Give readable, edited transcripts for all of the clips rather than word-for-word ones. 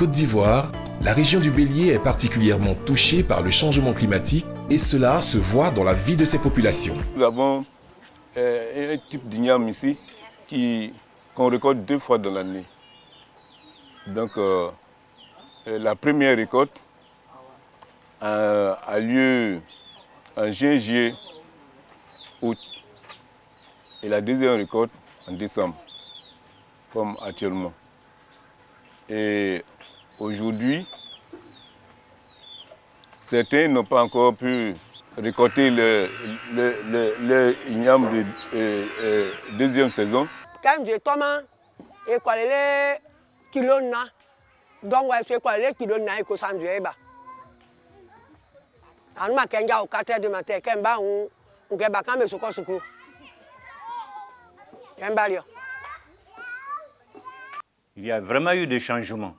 Côte d'Ivoire, la région du Bélier est particulièrement touchée par le changement climatique et cela se voit dans la vie de ses populations. Nous avons un type d'igname ici qu'on récolte 2 fois dans l'année. Donc la première récolte a lieu en juin, juillet, août. Et la deuxième récolte en décembre, comme actuellement. Et aujourd'hui, certains n'ont pas encore pu récolter le igname de deuxième saison. Quand je tombe et quoi les kilos na, donc ouais c'est quoi les kilos na et que ça ne veut pas. Alors ma kenga au 4 heures du matin, quand ba on get back en soko soko. Il y a vraiment eu des changements.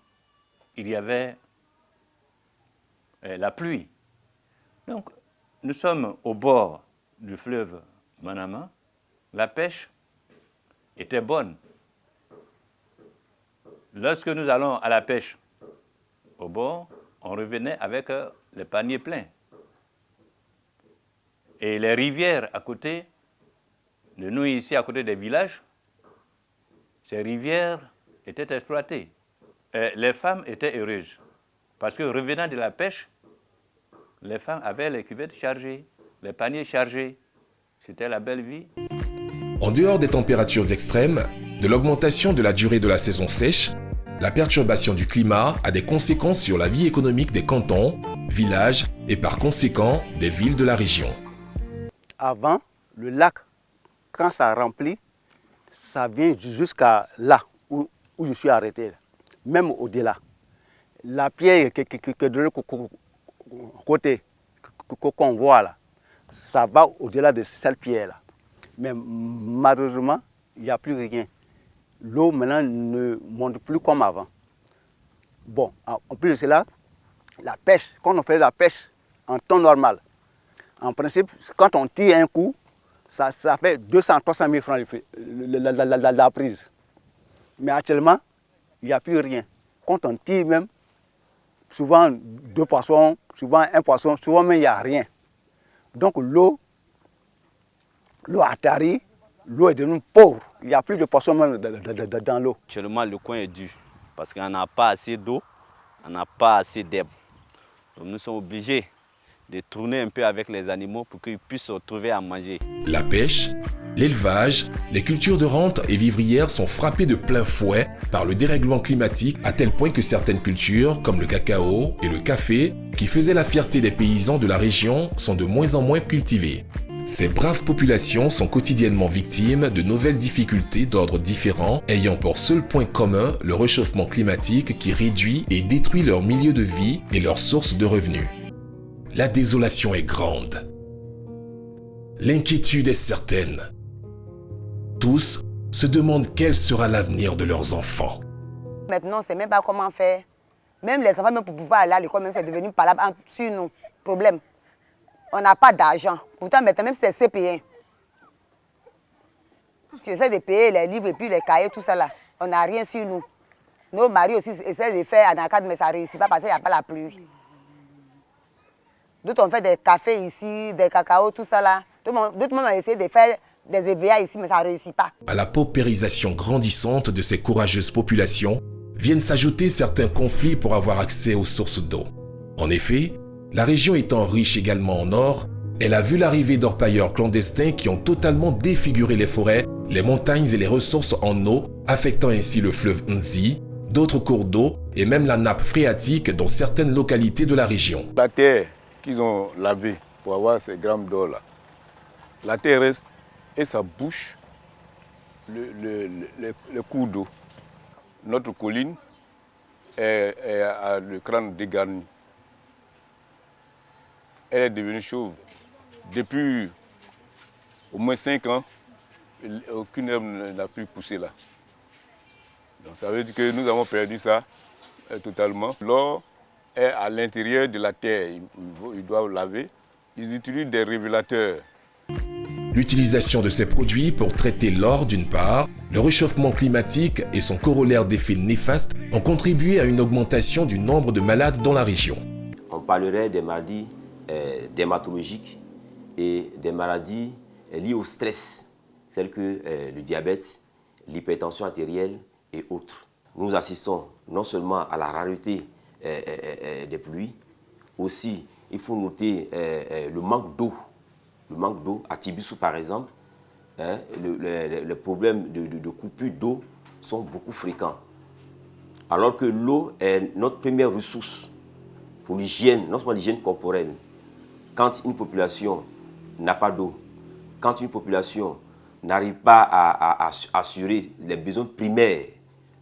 Il y avait la pluie. Donc, nous sommes au bord du fleuve Manama. La pêche était bonne. Lorsque nous allons à la pêche au bord, on revenait avec les paniers pleins. Et les rivières à côté de nous, ici, à côté des villages, ces rivières étaient exploitées. Les femmes étaient heureuses parce que revenant de la pêche, les femmes avaient les cuvettes chargées, les paniers chargés. C'était la belle vie. En dehors des températures extrêmes, de l'augmentation de la durée de la saison sèche, la perturbation du climat a des conséquences sur la vie économique des cantons, villages et par conséquent des villes de la région. Avant, le lac, quand ça remplit, ça vient jusqu'à là où je suis arrêté, même au-delà. La pierre qui est de l'autre côté qu'on voit là, ça va au-delà de cette pierre-là. Mais malheureusement, il n'y a plus rien. L'eau maintenant ne monte plus comme avant. Bon, en plus de cela, la pêche, quand on fait la pêche en temps normal, en principe, quand on tire un coup, ça fait 200-300 000 francs la prise. Mais actuellement, il n'y a plus rien. Quand on tire même, souvent 2 poissons, souvent 1 poisson, souvent même il n'y a rien. Donc l'eau a tari, l'eau est devenue pauvre. Il n'y a plus de poissons même dans l'eau. Actuellement, le coin est dur parce qu'on n'a pas assez d'eau, on n'a pas assez d'herbe. Donc nous sommes obligés de tourner un peu avec les animaux pour qu'ils puissent se trouver à manger. La pêche, l'élevage, les cultures de rente et vivrières sont frappées de plein fouet par le dérèglement climatique à tel point que certaines cultures, comme le cacao et le café, qui faisaient la fierté des paysans de la région, sont de moins en moins cultivées. Ces braves populations sont quotidiennement victimes de nouvelles difficultés d'ordre différents, ayant pour seul point commun le réchauffement climatique qui réduit et détruit leur milieu de vie et leurs sources de revenus. La désolation est grande. L'inquiétude est certaine. Tous se demandent quel sera l'avenir de leurs enfants. Maintenant, on ne sait même pas comment faire. Même les enfants, même pour pouvoir aller à l'école, c'est devenu palable sur nous. Problème. On n'a pas d'argent. Pourtant, maintenant, même si c'est CP1, tu essaies de payer les livres et puis les cahiers, tout ça là. On n'a rien sur nous. Nos maris aussi essaient de faire en cadre, mais ça ne réussit pas parce qu'il n'y a pas la pluie. D'autres ont fait des cafés ici, des cacao, tout ça là. D'autres ont essayé de faire des EVA ici, mais ça ne réussit pas. À la paupérisation grandissante de ces courageuses populations, viennent s'ajouter certains conflits pour avoir accès aux sources d'eau. En effet, la région étant riche également en or, elle a vu l'arrivée d'orpailleurs clandestins qui ont totalement défiguré les forêts, les montagnes et les ressources en eau, affectant ainsi le fleuve Nzi, d'autres cours d'eau et même la nappe phréatique dans certaines localités de la région. La terre qu'ils ont lavée pour avoir ces grammes d'or là, la terre reste et ça bouche le cours d'eau. Notre colline a le crâne dégarni. Elle est devenue chauve. Depuis au moins 5 ans, aucune herbe n'a pu pousser là. Donc ça veut dire que nous avons perdu ça totalement. L'or est à l'intérieur de la terre, ils doivent laver. Ils utilisent des révélateurs. L'utilisation de ces produits pour traiter l'or d'une part Le réchauffement climatique et son corollaire d'effets néfastes ont contribué à une augmentation du nombre de malades dans la région. On parlerait des maladies dermatologiques et des maladies liées au stress, telles que le diabète, l'hypertension artérielle et autres. Nous assistons non seulement à la rareté des pluies, aussi il faut noter le manque d'eau. Le manque d'eau, à Tibissou par exemple, les problèmes de coupure d'eau sont beaucoup fréquents. Alors que l'eau est notre première ressource pour l'hygiène, non seulement l'hygiène corporelle. Quand une population n'a pas d'eau, quand une population n'arrive pas à assurer les besoins primaires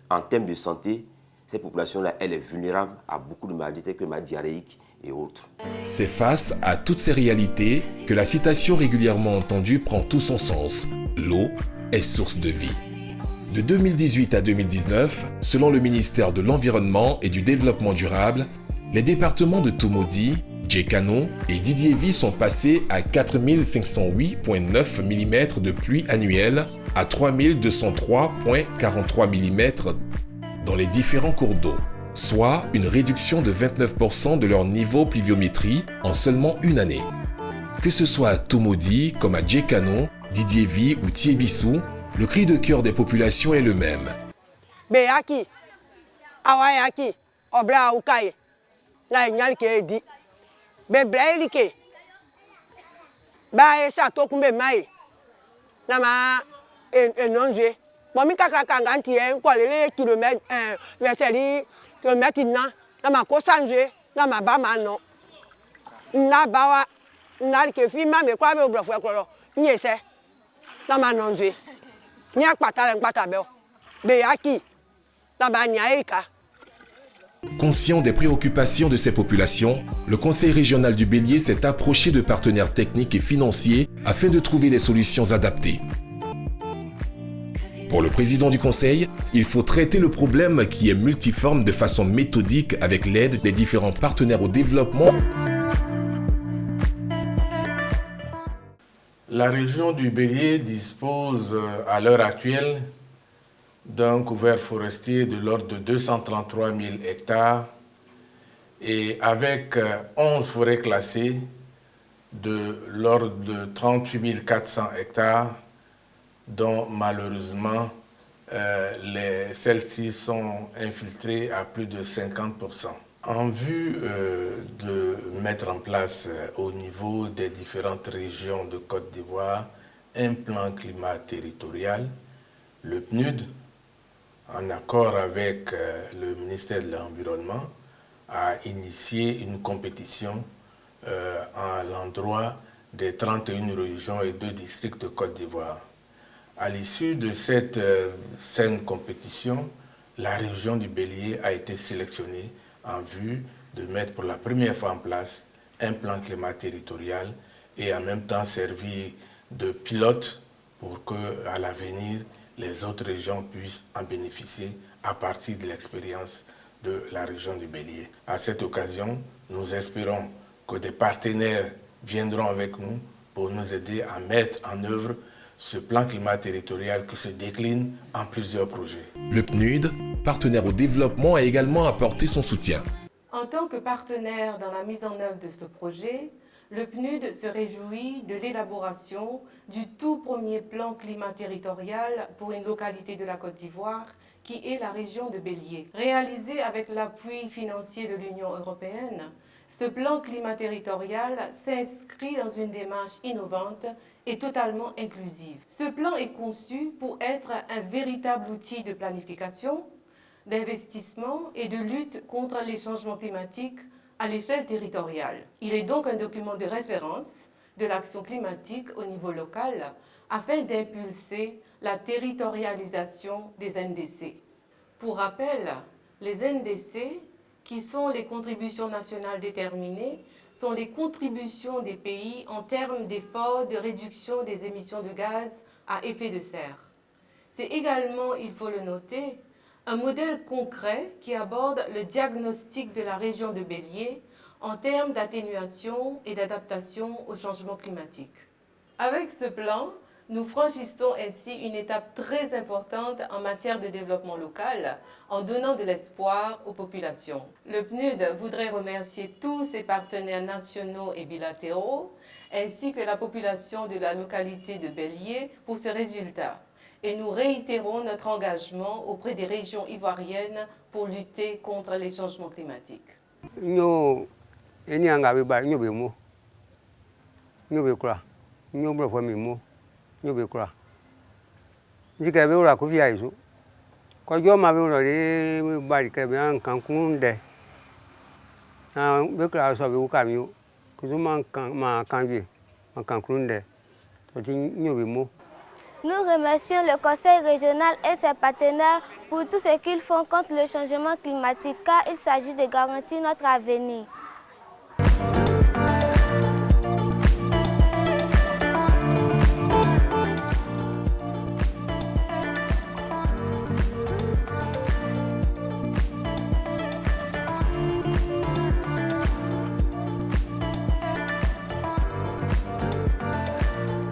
en termes de santé, cette population-là, elle est vulnérable à beaucoup de maladies telles que les maladies diarrhéiques et autres. C'est face à toutes ces réalités que la citation régulièrement entendue prend tout son sens. L'eau est source de vie. De 2018 à 2019, selon le ministère de l'Environnement et du Développement durable, les départements de Toumoudi, Djekano et Didiévi sont passés à 4508,9 mm de pluie annuelle à 3203,43 mm dans les différents cours d'eau, soit une réduction de 29% de leur niveau pluviométrie en seulement une année. Que ce soit à Toumoudi, comme à Djekano, Didiévi ou Tiébissou, le cri de cœur des populations est le même. Béaki, Awayaki, Obla Ukai, Naïnalke di, Beblaïlike, Bae Satokumbe Mai, Nama Enonje, Momika Kanganti, Kwale kilomètre, Verseli, kilomètre, Nama Kosanje, Nama Bamano, Nabawa, Nalke Fima, mais quoi, mais au bluff, Niese, Nama Nonje. Conscient des préoccupations de ces populations, le Conseil régional du Bélier s'est approché de partenaires techniques et financiers afin de trouver des solutions adaptées. Pour le président du Conseil, il faut traiter le problème qui est multiforme de façon méthodique avec l'aide des différents partenaires au développement. La région du Bélier dispose à l'heure actuelle d'un couvert forestier de l'ordre de 233 000 hectares et avec 11 forêts classées de l'ordre de 38 400 hectares dont malheureusement celles-ci sont infiltrées à plus de 50%. En vue de mettre en place au niveau des différentes régions de Côte d'Ivoire un plan climat territorial, le PNUD, en accord avec le ministère de l'Environnement, a initié une compétition à l'endroit des 31 régions et 2 districts de Côte d'Ivoire. À l'issue de cette saine compétition, la région du Bélier a été sélectionnée en vue de mettre pour la première fois en place un plan climat territorial et en même temps servir de pilote pour qu'à l'avenir, les autres régions puissent en bénéficier à partir de l'expérience de la région du Bélier. À cette occasion, nous espérons que des partenaires viendront avec nous pour nous aider à mettre en œuvre ce plan climat territorial qui se décline en plusieurs projets. Le PNUD, partenaire au développement, a également apporté son soutien. En tant que partenaire dans la mise en œuvre de ce projet, le PNUD se réjouit de l'élaboration du tout premier plan climat territorial pour une localité de la Côte d'Ivoire qui est la région de Bélier. Réalisé avec l'appui financier de l'Union européenne, ce plan climat territorial s'inscrit dans une démarche innovante et totalement inclusive. Ce plan est conçu pour être un véritable outil de planification, d'investissement et de lutte contre les changements climatiques à l'échelle territoriale. Il est donc un document de référence de l'action climatique au niveau local afin d'impulser la territorialisation des NDC. Pour rappel, les NDC, qui sont les contributions nationales déterminées, sont les contributions des pays en termes d'efforts de réduction des émissions de gaz à effet de serre. C'est également, il faut le noter, un modèle concret qui aborde le diagnostic de la région de Bélier en termes d'atténuation et d'adaptation au changement climatique. Avec ce plan, Nous franchissons ainsi une étape très importante en matière de développement local en donnant de l'espoir aux populations. Le PNUD voudrait remercier tous ses partenaires nationaux et bilatéraux ainsi que la population de la localité de Bélier pour ce résultat. Et nous réitérons notre engagement auprès des régions ivoiriennes pour lutter contre les changements climatiques. Nous remercions le Conseil régional et ses partenaires pour tout ce qu'ils font contre le changement climatique car il s'agit de garantir notre avenir.